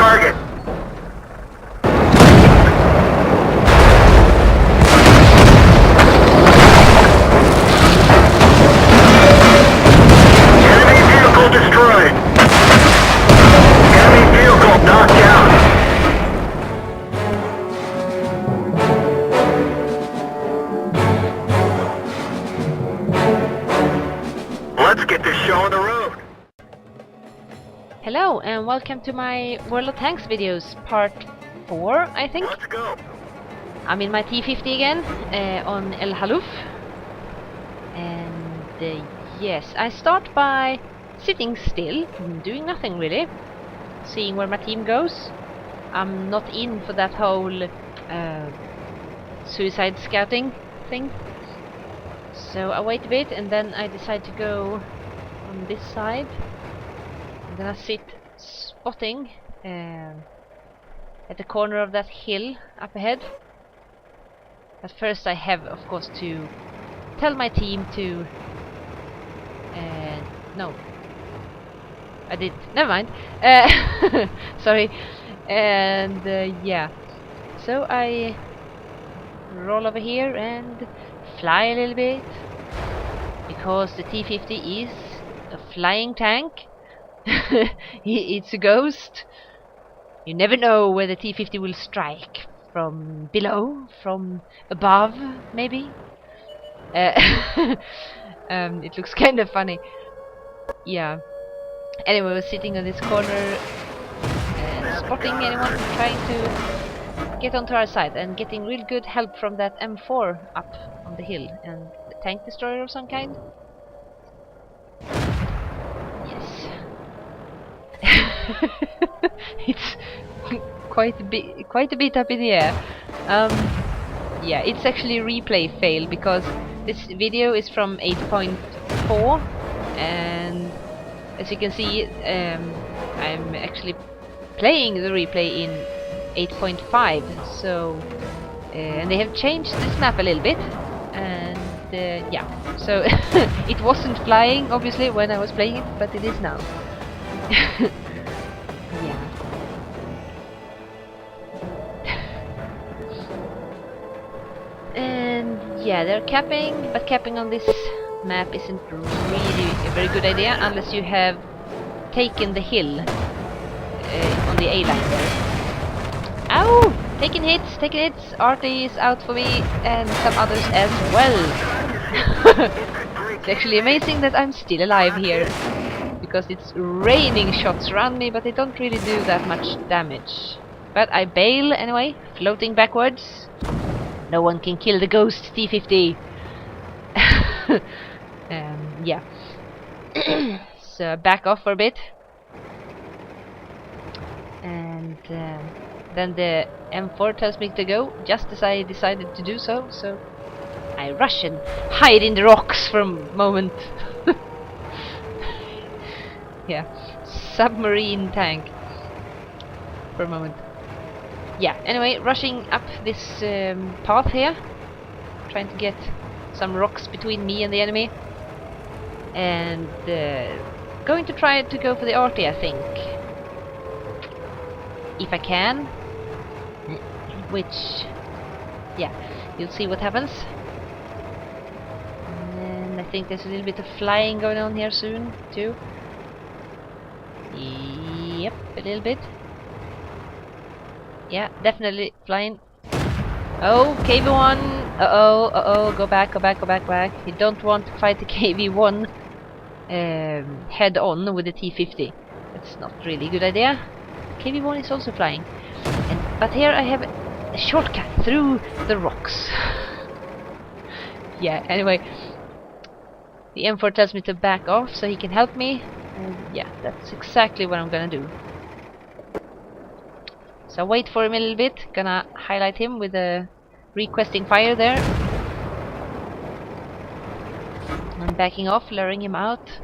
target. Enemy vehicle destroyed. Enemy vehicle knocked out. Let's get this show on the road. Hello and welcome to my World of Tanks videos, part 4, I think. Let's go. I'm in my T50 again, on El Halouf. And yes, I start by sitting still, doing nothing really, seeing where my team goes. I'm not in for that whole suicide scouting thing. So I wait a bit and then I decide to go on this side. I'm gonna sit spotting at the corner of that hill up ahead. But first I have, of course, to tell my team to... no. I did. Never mind. Sorry. And yeah. So I roll over here and fly a little bit. Because the T50 is a flying tank. It's a ghost. You never know where the T50 will strike. From below, from above, maybe. It looks kind of funny. Yeah. Anyway, we're sitting on this corner, spotting anyone trying to get onto our side, and getting real good help from that M4 up on the hill, and a tank destroyer of some kind. Yes. It's quite a bit up in the air. Yeah, it's actually a replay fail because this video is from 8.4, and as you can see, I'm actually playing the replay in 8.5. So, and they have changed this map a little bit, and yeah, so it wasn't flying obviously when I was playing it, but it is now. Yeah. And yeah, they're capping, but capping on this map isn't really a very good idea unless you have taken the hill on the A line there. Ow! Taking hits, Arty is out for me, and some others as well. It's actually amazing that I'm still alive here, because it's raining shots around me, but they don't really do that much damage. But I bail anyway, floating backwards. No one can kill the ghost T50. Yeah. So back off for a bit. And then the M4 tells me to go, just as I decided to do so. So I rush and hide in the rocks for a moment. Yeah, submarine tank for a moment. Yeah, anyway, rushing up this path here, trying to get some rocks between me and the enemy, and going to try to go for the arty, I think, if I can, which, yeah, you'll see what happens. And I think there's a little bit of flying going on here soon too. Yep, a little bit. Yeah, definitely flying. Oh, KV1. Uh-oh, go back. You don't want to fight the KV1 head on with the T50. That's not really a good idea. KV1 is also flying. But here I have a shortcut through the rocks. Yeah, anyway. The M4 tells me to back off so he can help me. Yeah, that's exactly what I'm gonna do. So wait for him a little bit, gonna highlight him with a requesting fire there. I'm backing off, luring him out.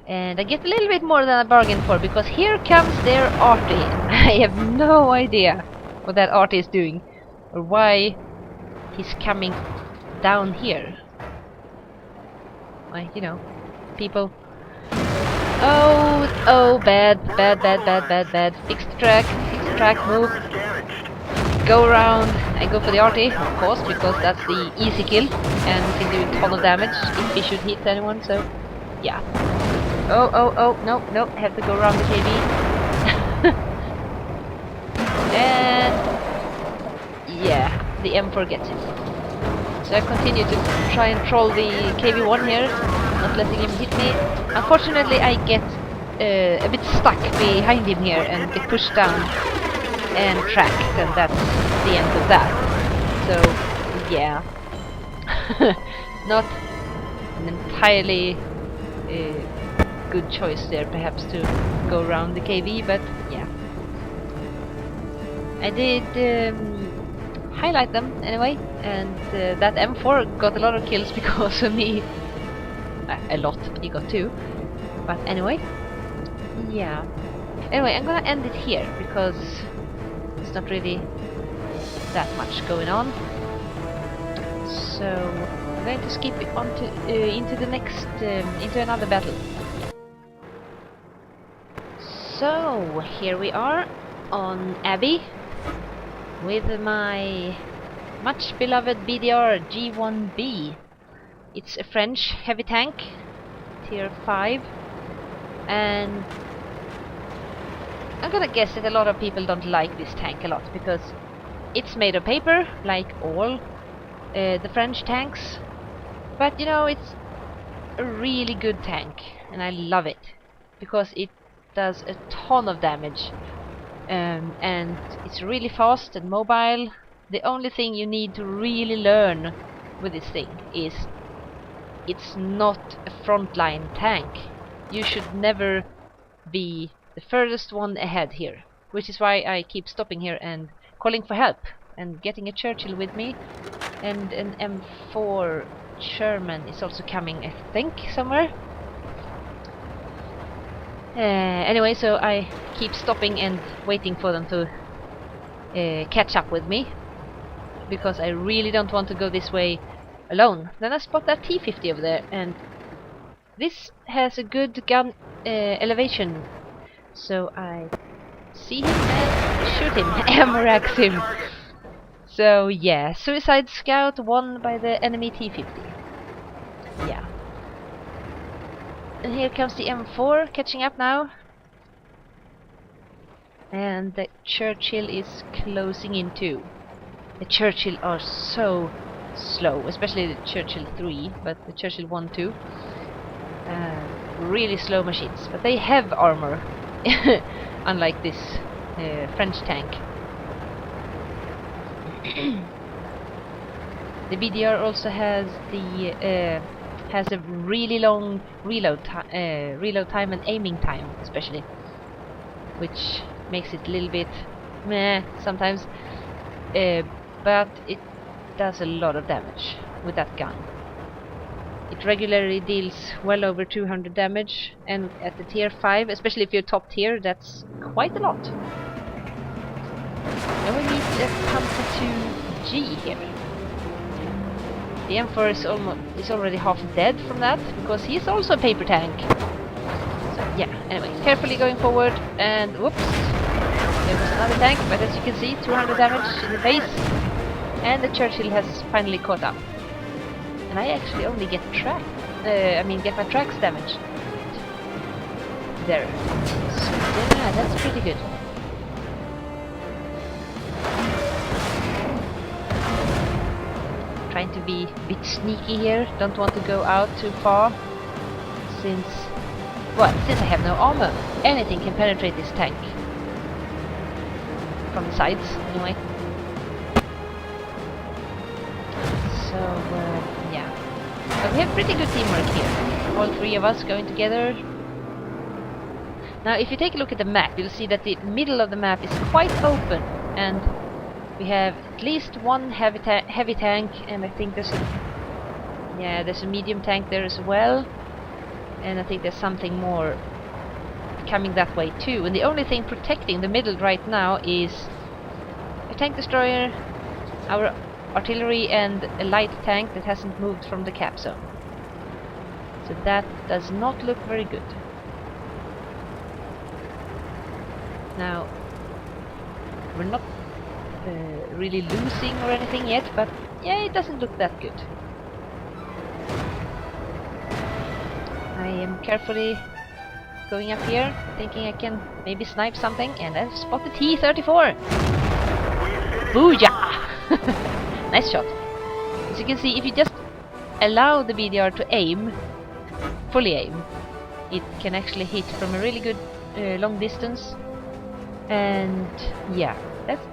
And I get a little bit more than I bargained for, because here comes their arty. I have no idea what that arty is doing, or why he's coming down here. Why, you know, people... Oh, bad. Fix the track, move. Go around. I go for the arty, of course, because that's the easy kill, and we can do a ton of damage if we should hit anyone, so yeah. Oh, no, have to go around the KB. And yeah, the M4 gets it. So I continue to try and troll the KB1 here, not letting him hit me. Unfortunately, I get a bit stuck behind him here and get pushed down and tracked, and that's the end of that. So yeah, not an entirely good choice there, perhaps, to go around the KV, but yeah, I did highlight them anyway, and that M4 got a lot of kills because of me. A lot, he got 2, but anyway, yeah. Anyway, I'm gonna end it here because it's not really that much going on. So I'm going to skip it on to into the next into another battle. So here we are on Abbey with my much beloved BDR G1B. It's a French heavy tank, tier 5, and I'm gonna guess that a lot of people don't like this tank a lot because it's made of paper, like all the French tanks, but you know, it's a really good tank, and I love it because it does a ton of damage, and it's really fast and mobile. The only thing you need to really learn with this thing is it's not a frontline tank. You should never be the furthest one ahead here, which is why I keep stopping here and calling for help and getting a Churchill with me, and an M4 Sherman is also coming, I think, somewhere. Anyway, so I keep stopping and waiting for them to catch up with me, because I really don't want to go this way alone. Then I spot that T50 over there, and this has a good gun elevation, so I see him and shoot him, ammo-rax him. So yeah, Suicide Scout won by the enemy T50. Yeah. And here comes the M4 catching up now. And the Churchill is closing in too. The Churchill are so slow, especially the Churchill 3, but the Churchill 1 too. Really slow machines, but they have armor, unlike this French tank. The BDR also has a really long reload time and aiming time, especially, which makes it a little bit meh sometimes, but it does a lot of damage with that gun. It regularly deals well over 200 damage, and at the tier 5, especially if you're top tier, that's quite a lot. Now we meet a Panther 2G here. The M4 is already half dead from that, because he's also a paper tank. So yeah, anyway, carefully going forward, and whoops, there was another tank, but as you can see, 200 damage in the face, and the Churchill has finally caught up. And I actually only get get my tracks damaged. There. So yeah, that's pretty good. Trying to be a bit sneaky here, don't want to go out too far, since I have no armor, anything can penetrate this tank. From the sides, anyway. So, yeah. But we have pretty good teamwork here. All 3 of us going together. Now, if you take a look at the map, you'll see that the middle of the map is quite open, and we have at least one heavy tank, and I think there's a medium tank there as well, and I think there's something more coming that way too. And the only thing protecting the middle right now is a tank destroyer, our artillery, and a light tank that hasn't moved from the cap zone. So that does not look very good. Now, we're not really losing or anything yet, but yeah, it doesn't look that good. I am carefully going up here, thinking I can maybe snipe something, and I've spotted T34! Booyah! Nice shot. As you can see, if you just allow the BDR to aim, fully aim, it can actually hit from a really good long distance. And yeah,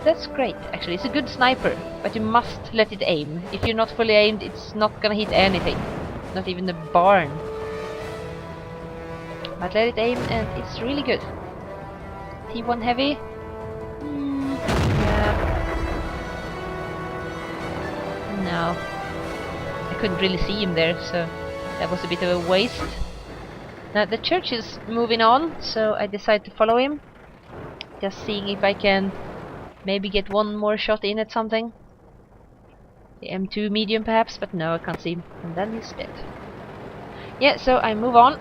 that's great actually. It's a good sniper, but you must let it aim. If you're not fully aimed, it's not gonna hit anything, not even the barn. But let it aim and it's really good. T1 heavy. Yeah. No, I couldn't really see him there, so that was a bit of a waste. Now the church is moving on, so I decide to follow him. Just seeing if I can maybe get one more shot in at something. The M2 medium perhaps, but no, I can't see him. And then he's dead. Yeah, so I move on.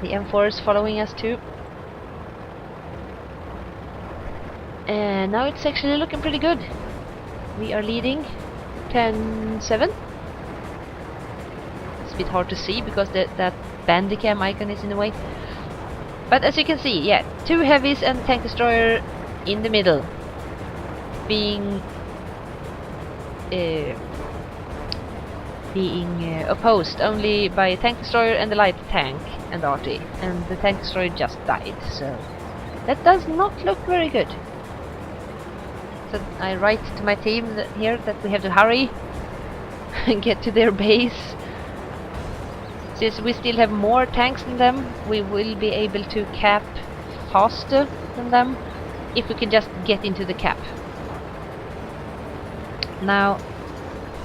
The M4 is following us too. And now it's actually looking pretty good. We are leading 10-7. It's a bit hard to see because that bandicam icon is in the way. But as you can see, yeah, 2 heavies and tank destroyer in the middle, being opposed only by a tank destroyer and the light tank and arty, and the tank destroyer just died, so that does not look very good. So I write to my team here that we have to hurry and get to their base. Since we still have more tanks than them, we will be able to cap faster than them if we can just get into the cap. Now,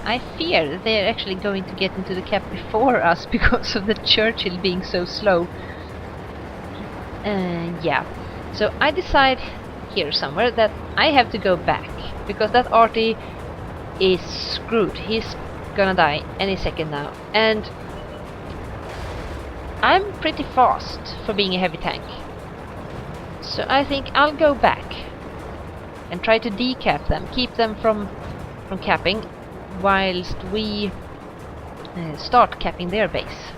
I fear that they're actually going to get into the cap before us because of the Churchill being so slow. Yeah, so I decide here somewhere that I have to go back because that arty is screwed. He's gonna die any second now, and I'm pretty fast for being a heavy tank, so I think I'll go back and try to decap them, keep them from capping, whilst we start capping their base.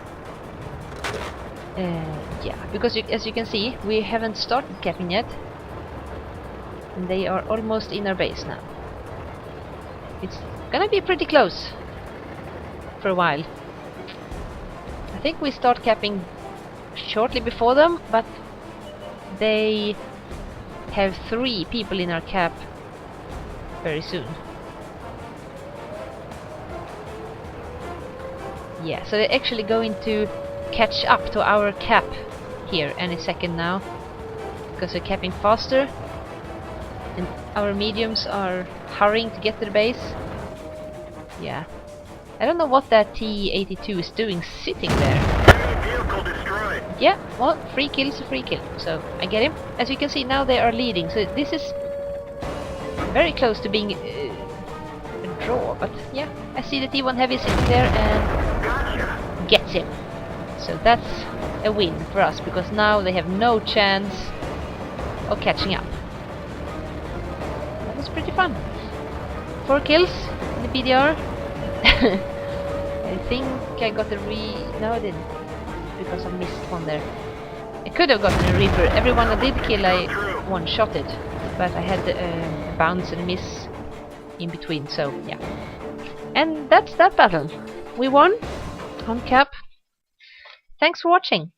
Yeah, because as you can see, we haven't started capping yet, and they are almost in our base now. It's gonna be pretty close for a while. I think we start capping shortly before them, but they have 3 people in our cap very soon. Yeah, so they're actually going to catch up to our cap here any second now, because we're capping faster and our mediums are hurrying to get to the base. Yeah, I don't know what that T82 is doing sitting there. Vehicle destroyed. Yeah, well, free kill is a free kill, so I get him. As you can see, now they are leading, so this is very close to being a draw, but yeah, I see the T1 heavy sitting there and Gotcha. gets him. So that's a win for us, because now they have no chance of catching up. That was pretty fun. 4 kills in the BDR. I think I got a no, I didn't, because I missed one there. I could have gotten a Reaper. Everyone I did kill, I one-shotted, but I had a bounce and miss in between, so yeah. And that's that battle. We won on cap. Thanks for watching.